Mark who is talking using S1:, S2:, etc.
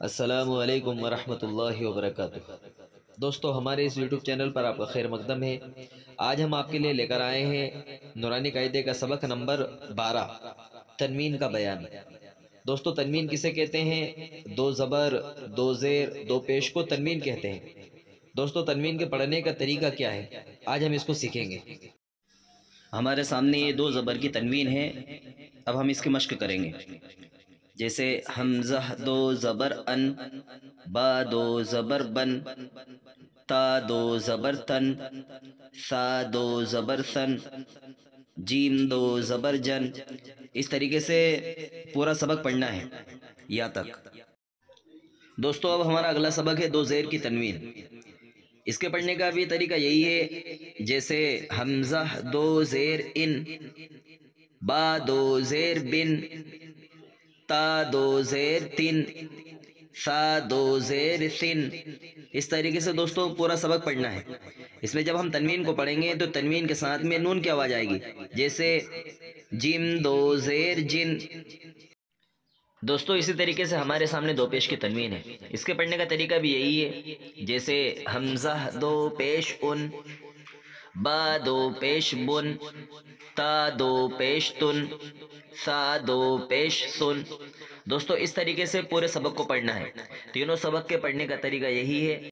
S1: السلام علیکم ورحمۃ اللہ وبرکاتہ۔ دوستو، ہمارے اس یوٹیوب چینل پر آپ کا خیر مقدم ہے۔ آج ہم آپ کے لیے لے کر آئے ہیں نورانی قاعدے کا سبق نمبر 12، تنوین کا بیان۔ دوستو، تنوین کسے کہتے ہیں؟ دو زبر، دو زیر، دو پیش کو تنوین کہتے ہیں۔ دوستو، تنوین کے پڑھنے کا طریقہ کیا ہے؟ آج ہم اس کو سیکھیں گے۔
S2: ہمارے سامنے یہ دو زبر کی تنوین ہے، اب ہم اس کی مشق کریں گے۔ جیسے حمزہ دو زبر ان، با دو زبر بن، تا دو زبر تن، سا دو زبر سن، جیم دو زبر جن۔ اس طریقے سے پورا سبق پڑھنا ہے یا تک۔ دوستو، اب ہمارا اگلا سبق ہے دو زیر کی تنوین۔ اس کے پڑھنے کا بھی طریقہ یہی ہے، جیسے حمزہ دو زیر ان، با دو زیر بن، تا دو زیر تن، سا دو زیر سن۔ اس طریقے سے دوستو پورا سبق پڑھنا ہے۔ اس میں جب ہم تنوین کو پڑھیں گے تو تنوین کے ساتھ میں نون کی آواز آئے گی، جیسے جیم دو زیر جن۔ دوستو، اسی طریقے سے ہمارے سامنے دو پیش کی تنوین ہے۔ اس کے پڑھنے کا طریقہ بھی یہی ہے، جیسے حمزہ دو پیش ان، با دو پیش بن، تا دو پیش تن، سا دو پیش سن۔ دوستو، اس طریقے سے پورے سبق کو پڑھنا ہے۔ تینوں سبق کے پڑھنے کا طریقہ یہی ہے۔